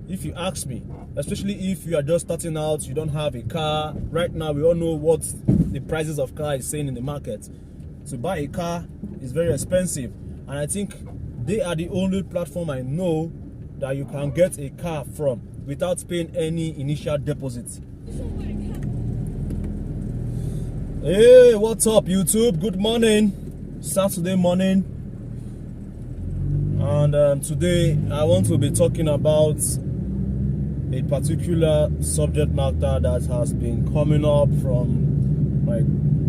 if you ask me, especially if you are just starting out, you don't have a car. Right now, we all know what the prices of car is saying in the market. To buy a car is very expensive, and I think they are the only platform I know that you can get a car from without paying any initial deposit. Hey, what's up, YouTube? Good morning, Saturday morning, and today I want to be talking about a particular subject matter that has been coming up from my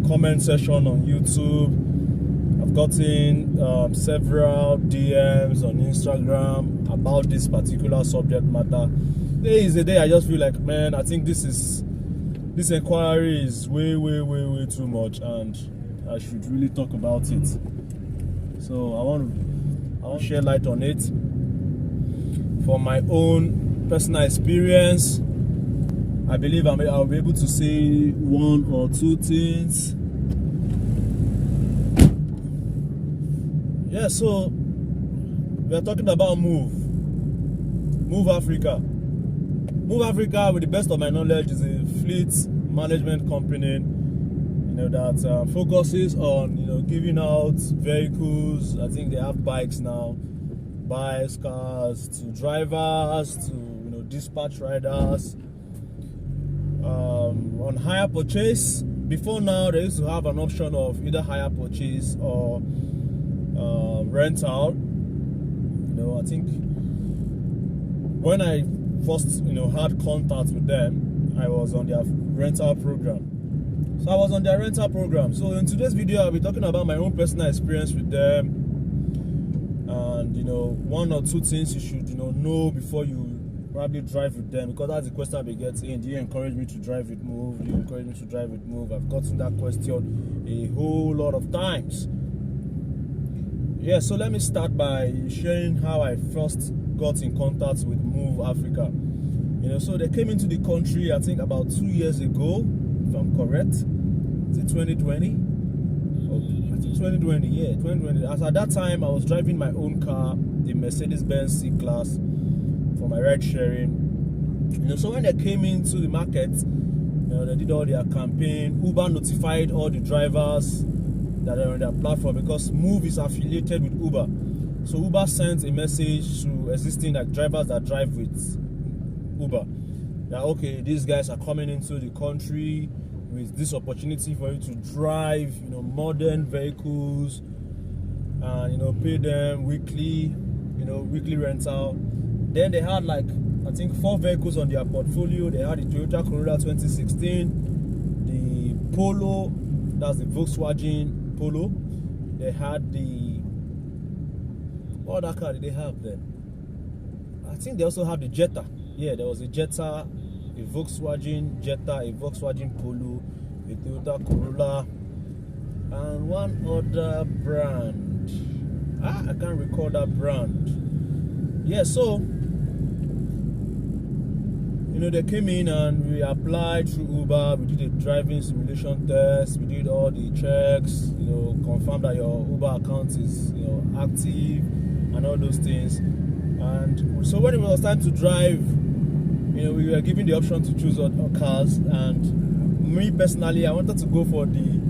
comment section on YouTube. I've gotten several DMs on Instagram about this particular subject matter. Today is the day I just feel like, man, I think this inquiry is way too much, and I should really talk about it. So I want to share light on it from my own personal experience. I believe I'll be able to say one or two things. Yeah, so we are talking about Moove Africa. Moove Africa, with the best of my knowledge, is a fleet management company, that focuses on, giving out vehicles. I think they have bikes now, bikes, cars, to drivers, to dispatch riders, on hire purchase. Before now, they used to have an option of either hire purchase or rental. I think when I first had contact with them, I was on their rental program. So I was on their rental program. So in today's video, I'll be talking about my own personal experience with them, and one or two things you should know before you probably drive with them, because that's the question I'll be getting. Do you encourage me to drive with Moove? Do you encourage me to drive with Moove? I've gotten that question a whole lot of times. Yeah, so let me start by sharing how I first got in contact with Moove Africa. So they came into the country, I think about 2 years ago, if I'm correct. Is it 2020? I think 2020, yeah, 2020. As at that time, I was driving my own car, the Mercedes-Benz C-Class, for my ride sharing. So when they came into the market, they did all their campaign. Uber notified all the drivers that are on their platform, because Moove is affiliated with Uber. So Uber sent a message to existing drivers that drive with Uber that, okay, these guys are coming into the country with this opportunity for you to drive modern vehicles, and pay them weekly rental. Then they had I think 4 vehicles on their portfolio. They had the Toyota Corolla 2016, the Polo, that's the Volkswagen Polo. They had what other car did they have then? I think they also had the Jetta. Yeah, there was a Jetta, a Volkswagen Jetta, a Volkswagen Polo, a Toyota Corolla, and one other brand. I can't recall that brand. Yeah, so they came in and we applied through Uber. We did a driving simulation test. We did all the checks, confirm that your Uber account is active and all those things. And so when it was time to drive, we were given the option to choose our cars, and me personally, I wanted to go for the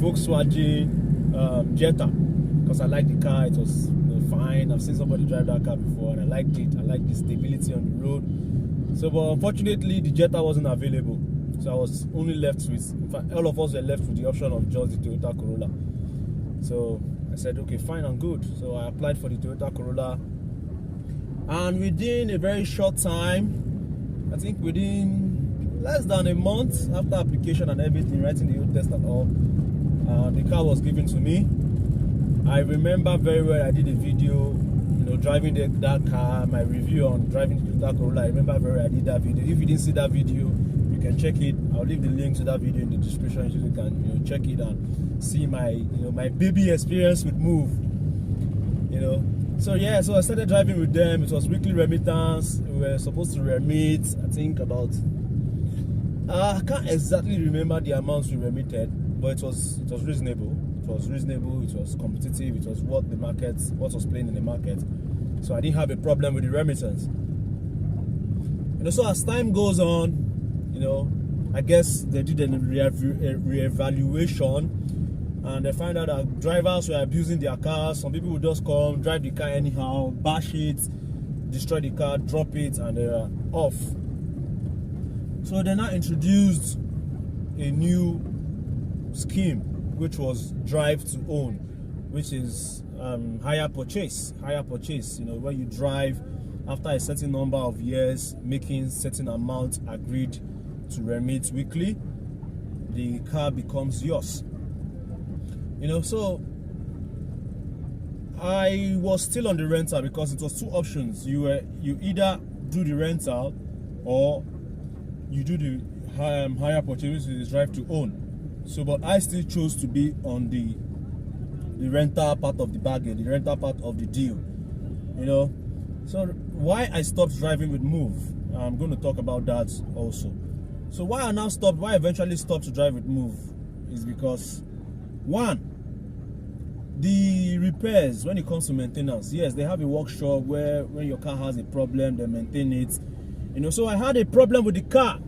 Volkswagen Jetta, because I liked the car. It was fine. I've seen somebody drive that car before, and I liked it. I liked the stability on the road. So, but unfortunately, the Jetta wasn't available, so I was only left with, in fact, all of us were left with the option of just the Toyota Corolla. So I said, okay, fine and good. So I applied for the Toyota Corolla, and within a very short time, I think within less than a month after application and everything, writing the road test and all, the car was given to me. I remember very well, I did a video, driving that car, my review on driving the Toyota Corolla. I remember very well, I did that video. If you didn't see that video, you can check it. I'll leave the link to that video in the description so you can check it and see my my baby experience with Moove. So yeah, so I started driving with them. It was weekly remittance. We were supposed to remit, I think about, I can't exactly remember the amounts we remitted, but it was reasonable. It was reasonable, it was competitive, it was what was playing in the market. So I didn't have a problem with the remittance. So as time goes on, I guess they did a re-evaluation, and they find out that drivers were abusing their cars. Some people would just come, drive the car anyhow, bash it, destroy the car, drop it, and they're off. So they now introduced a new scheme, which was drive to own, which is hire purchase, where you drive after a certain number of years, making certain amount agreed to remit weekly, the car becomes yours. So I was still on the rental because it was two options. You either do the rental or you do the hire purchase, which is drive to own. So, but I still chose to be on the rental part of the bargain, the rental part of the deal. So why I stopped driving with Moove, I'm going to talk about that also. So why I eventually stopped to drive with Moove is because, one, the repairs, when it comes to maintenance, yes, they have a workshop where when your car has a problem, they maintain it. So I had a problem with the car.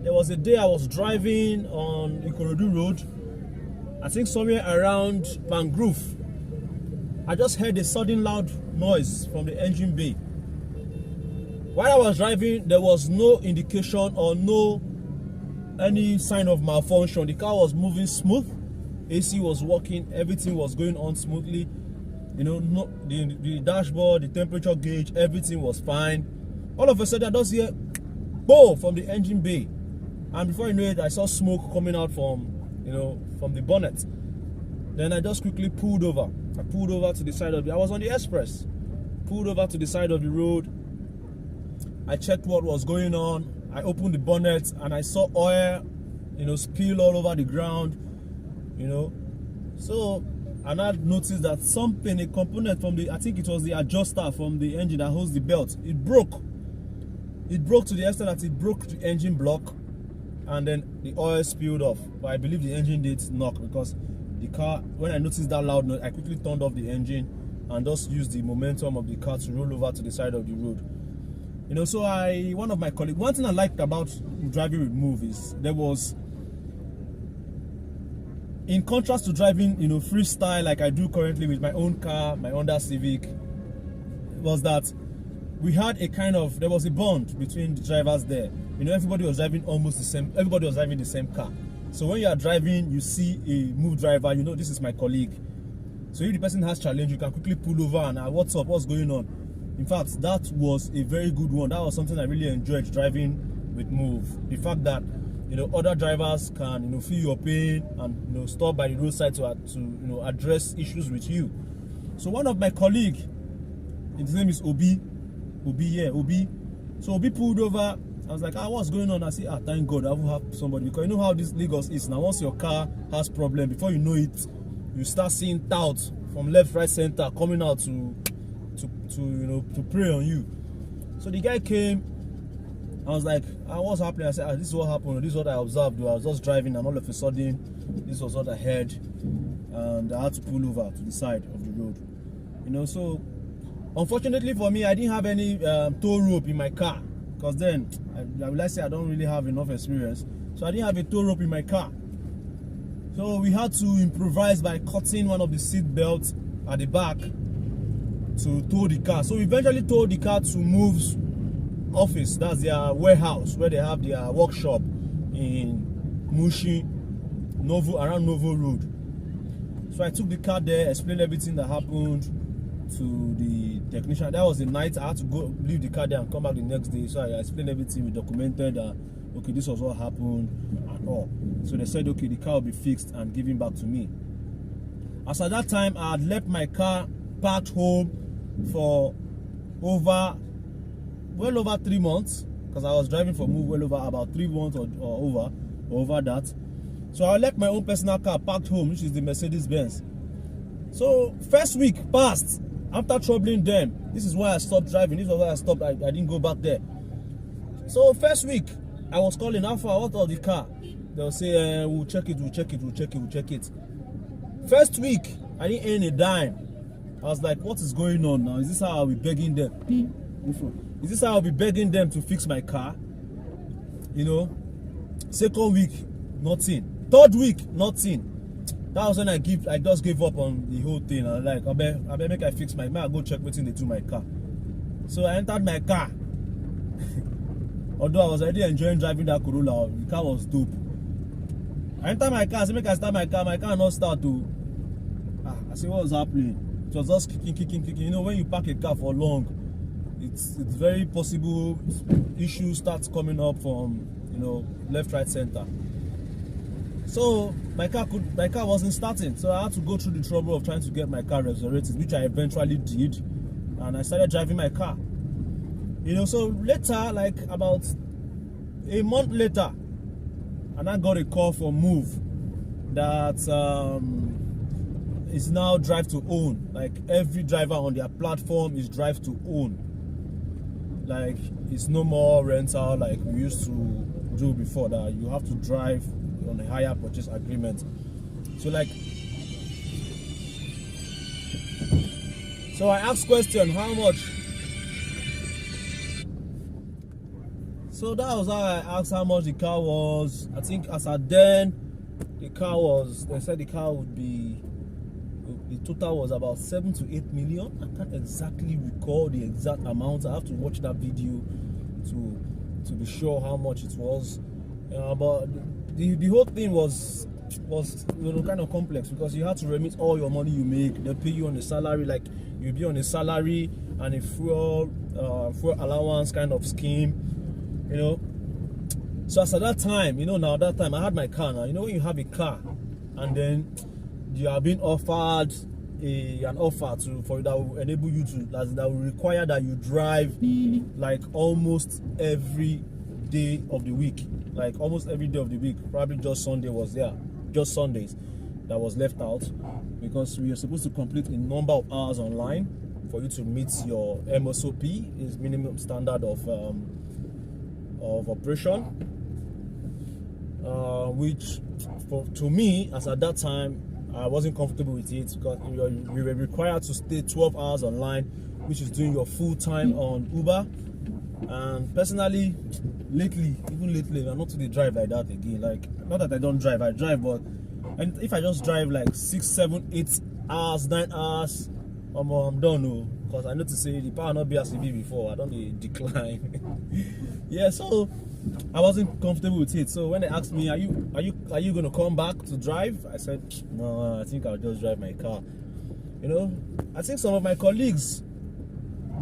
There was a day I was driving on Ikorodu Road, I think somewhere around Pangrove. I just heard a sudden loud noise from the engine bay. While I was driving, there was no indication or any sign of malfunction. The car was moving smooth, AC was working, everything was going on smoothly. The dashboard, the temperature gauge, everything was fine. All of a sudden, I just hear boom from the engine bay, and before you know it, I saw smoke coming out from the bonnet. Then I just quickly pulled over. I pulled over to the side of I was on the express. Pulled over to the side of the road. I checked what was going on. I opened the bonnet and I saw oil, spill all over the ground, So, and I noticed that a component from I think it was the adjuster from the engine that holds the belt, it broke. It broke to the extent that it broke the engine block, and then the oil spilled off. But I believe the engine did knock, because the car, when I noticed that loud noise, I quickly turned off the engine and just used the momentum of the car to roll over to the side of the road. So one of my colleagues, one thing I liked about driving with Moove is there was, in contrast to driving, freestyle like I do currently with my own car, my Honda Civic, was that we had there was a bond between the drivers there. Everybody was driving almost the same, everybody was driving the same car. So when you are driving, you see a Moove driver, this is my colleague. So if the person has challenge, you can quickly pull over and what's up, what's going on? In fact, that was a very good one. That was something I really enjoyed driving with Moove. The fact that other drivers can feel your pain and stop by the roadside to address issues with you. So one of my colleague, his name is Obi. So Obi pulled over. I was like, what's going on? I said, thank God I will have somebody, because you know how this Lagos is now. Once your car has problem, before you know it, you start seeing touts from left, right, center coming out to prey on you. So the guy came. I was like, what's happening? I said, this is what happened. This is what I observed. I was just driving, and all of a sudden, this was what I heard, and I had to pull over to the side of the road. So unfortunately for me, I didn't have any tow rope in my car, because then I would like to say I don't really have enough experience. So I didn't have a tow rope in my car. So we had to improvise by cutting one of the seat belts at the back to tow the car. So we eventually towed the car to Moove's office. That's their warehouse where they have their workshop in Mushi, around Novo Road. So I took the car there, explained everything that happened to the technician. That was the night. I had to go leave the car there and come back the next day. So I explained everything. We documented that okay, this was what happened and all. So they said okay, the car will be fixed and given back to me. As at that time, I had left my car parked home for well over 3 months, because I was driving for Moove well over about 3 months or over that. So I left my own personal car parked home, which is the Mercedes Benz. So first week passed after troubling them. This is why I stopped driving. This is why I stopped. I didn't go back there. So first week I was calling Alpha out of the car. They'll say we'll check it. First week I didn't earn a dime. I was like, what is going on now? Is this how I'll be begging them? Is this how I'll be begging them to fix my car? You know, second week, nothing. Third week, nothing. That was when I just gave up on the whole thing. I was like, I better make I fix my car. Go check what they do my car. So I entered my car. Although I was already enjoying driving that Corolla, the car was dope. I entered my car, I said, make I start my car not start to. I said, what was happening? It was just kicking. You know, when you park a car for long, it's very possible issues start coming up from, you know, left, right, center. So my car wasn't starting, so I had to go through the trouble of trying to get my car resurrected, which I eventually did, and I started driving my car. You know, so later, like about a month later, and I got a call from Moove that is now drive to own. Like every driver on their platform is drive to own. Like it's no more rental like we used to do before, that you have to drive on a hire purchase agreement. So I asked question, how much? So that was how I asked how much the car was. I think as at then, the car was, they said the car would be, the total was about 7 to 8 million. I can't exactly recall the exact amount. I have to watch that video to be sure how much it was. But the whole thing was you know, kind of complex, because you had to remit all your money you make. They pay you on a salary, like you'll be on a salary and a fuel allowance kind of scheme. You know, so as at that time, you know, now that time I had my car. Now, you know, when you have a car and then you are being offered an offer that will enable you to, that will require that you drive like almost every day of the week, probably just Sunday was there, just Sundays that was left out, because we are supposed to complete a number of hours online for you to meet your MSOP, is minimum standard of operation, which to me, as at that time, I wasn't comfortable with it, because we were required to stay 12 hours online, which is doing your full time on Uber. And personally, lately, I'm not to the drive like that again. Like, not that I don't drive, I drive, but and if I just drive like 6, 7, 8 hours, 9 hours, I'm done, because I know to say the power not be as it be before. I don't decline. Yeah, so I wasn't comfortable with it. So when they asked me, are you gonna come back to drive? I said, no, I think I'll just drive my car. You know, I think some of my colleagues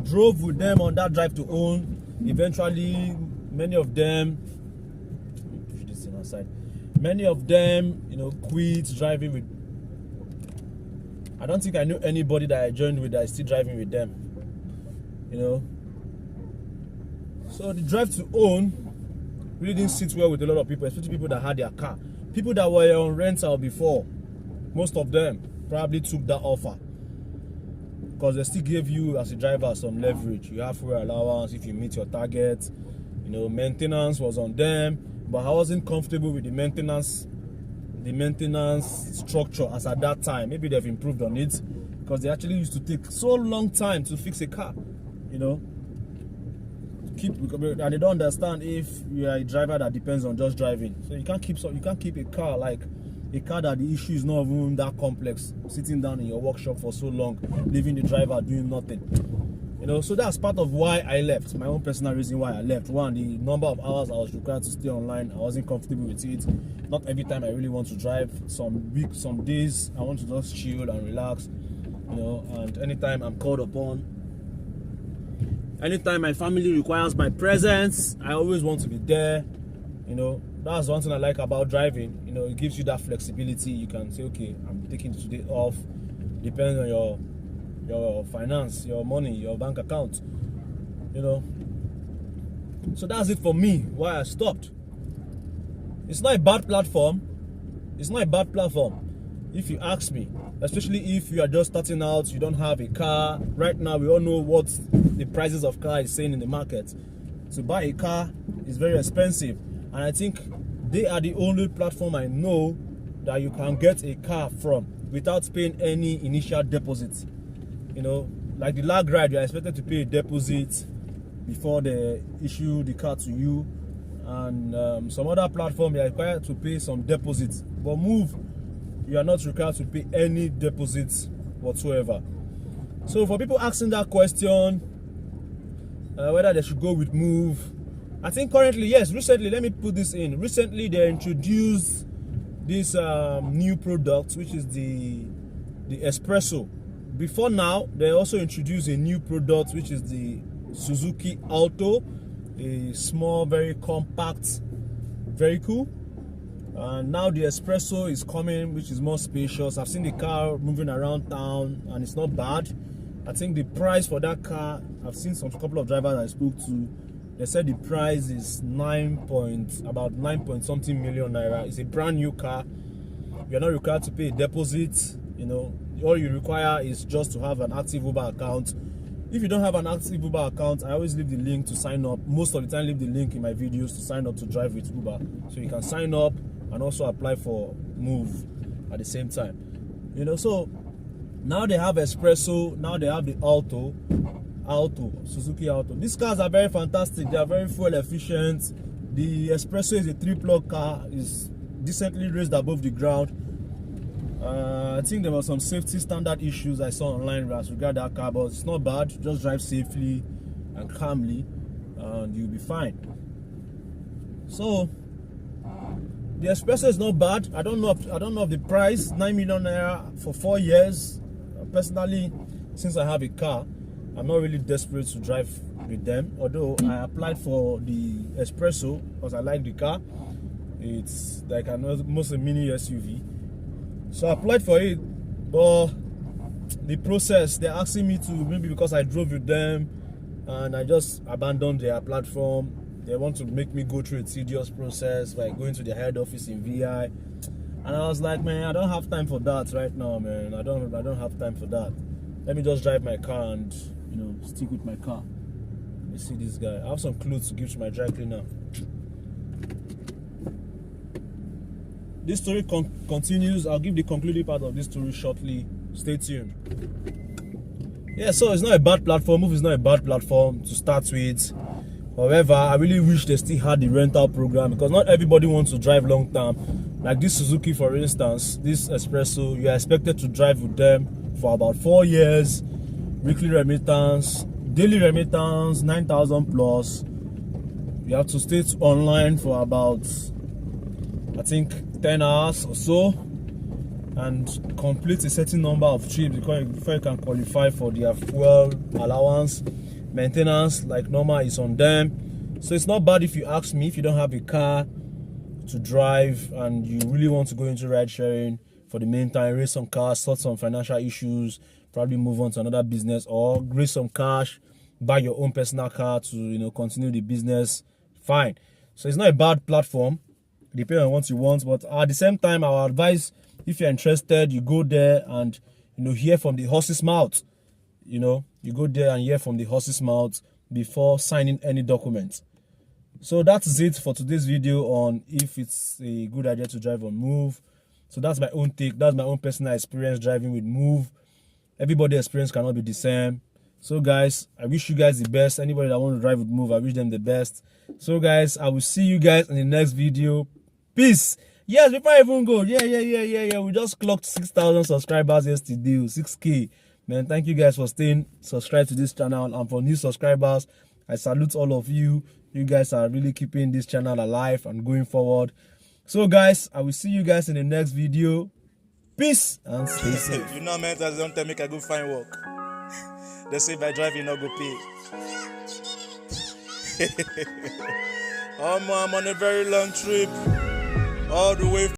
drove with them on that drive to own. Eventually, many of them, you know, quit driving with. I don't think I knew anybody that I joined with that is still driving with them. You know, so the drive to own really didn't sit well with a lot of people, especially people that had their car. People that were on rental before, most of them probably took that offer, because they still gave you as a driver some leverage. You have fuel allowance if you meet your target. You know, maintenance was on them, but I wasn't comfortable with the maintenance structure as at that time. Maybe they've improved on it, because they actually used to take so long time to fix a car. You know, and they don't understand if you are a driver that depends on just driving. So you can't keep a car, like a car that the issue is not even that complex, sitting down in your workshop for so long, leaving the driver doing nothing. You know, so that's part of why I left. My own personal reason why I left. One, the number of hours I was required to stay online, I wasn't comfortable with it. Not every time I really want to drive. Some weeks, some days, I want to just chill and relax. You know, and anytime I'm called upon, anytime my family requires my presence, I always want to be there. You know, that's one thing I like about driving. You know, it gives you that flexibility. You can say, okay, I'm taking today off, depending on your finance, your money, your bank account. You know, so that's it for me, why I stopped. It's not a bad platform. If you ask me, especially if you are just starting out, you don't have a car. Right now, we all know what the prices of car is saying in the market. To buy a car is very expensive, and I think they are the only platform I know that you can get a car from without paying any initial deposit. You know, like the lag ride, you're expected to pay a deposit. before they issue the car to you, and some other platform you are required to pay some deposits. But Moove, you are not required to pay any deposits whatsoever. So for people asking that question, whether they should go with Moove, I think currently, yes, recently, let me put this in. Recently, they introduced this new product, which is the Espresso. Before now, they also introduced a new product, which is the Suzuki Alto, a small, very compact vehicle. And now the Espresso is coming, which is more spacious. I've seen the car moving around town, and it's not bad. I think the price for that car, I've seen some couple of drivers I spoke to, they said the price is about 9 something million naira. It's a brand new car. You're not required to pay a deposit. You know, all you require is just to have an active Uber account. If you don't have an active Uber account, I always leave the link to sign up. Most of the time, leave the link in my videos to sign up to drive with Uber. So you can sign up and also apply for Moove at the same time. You know, so now they have Espresso, now they have the Alto, Suzuki Alto. These cars are very fantastic. They are very fuel efficient. The Espresso is a 3-plug car, is decently raised above the ground. I think there were some safety standard issues I saw online as regard that car, but it's not bad. Just drive safely and calmly, and you'll be fine. So the Espresso is not bad. I don't know of the price. 9 million naira for 4 years. Personally, since I have a car, I'm not really desperate to drive with them. Although I applied for the Espresso because I like the car. It's like almost a mini SUV. So I applied for it, but the process, they're asking me to, maybe because I drove with them and I just abandoned their platform, they want to make me go through a tedious process by going to the head office in VI. And I was like, man, I don't have time for that right now, man. I don't have time for that. Let me just drive my car and, you know, stick with my car. Let me see this guy. I have some clothes to give to my dry cleaner. This story continues. I'll give the concluding part of this story shortly. Stay tuned. Yeah, so it's not a bad platform. Moove is not a bad platform to start with. However, I really wish they still had the rental program, because not everybody wants to drive long term. Like this Suzuki, for instance, this Espresso, you are expected to drive with them for about 4 years. Weekly remittance, daily remittance, 9,000 plus. You have to stay online for about, I think, 10 hours or so, and complete a certain number of trips before you can qualify for their fuel allowance. Maintenance, like normal, is on them. So it's not bad if you ask me. If you don't have a car to drive and you really want to go into ride sharing for the meantime, raise some cash, sort some financial issues, probably move on to another business, or raise some cash, buy your own personal car to, you know, continue the business, fine. So it's not a bad platform, depending on what you want. But at the same time, our advice, if you're interested, you go there and, you know, hear from the horse's mouth. You know, you go there and hear from the horse's mouth before signing any documents. So that's it for today's video on if it's a good idea to drive on Moove. So that's my own take. That's my own personal experience driving with Moove. Everybody's experience cannot be the same. So guys, I wish you guys the best. Anybody that want to drive with Moove, I wish them the best. So guys, I will see you guys in the next video. Peace. Yes, before I even go, yeah. We just clocked 6,000 subscribers yesterday, 6K. Man, thank you guys for staying subscribed to this channel, and for new subscribers, I salute all of you. You guys are really keeping this channel alive and going forward. So guys, I will see you guys in the next video. Peace and stay safe. You know, man, that's don't tell me I go find work. They say by driving not go pay. I'm on a very long trip all the way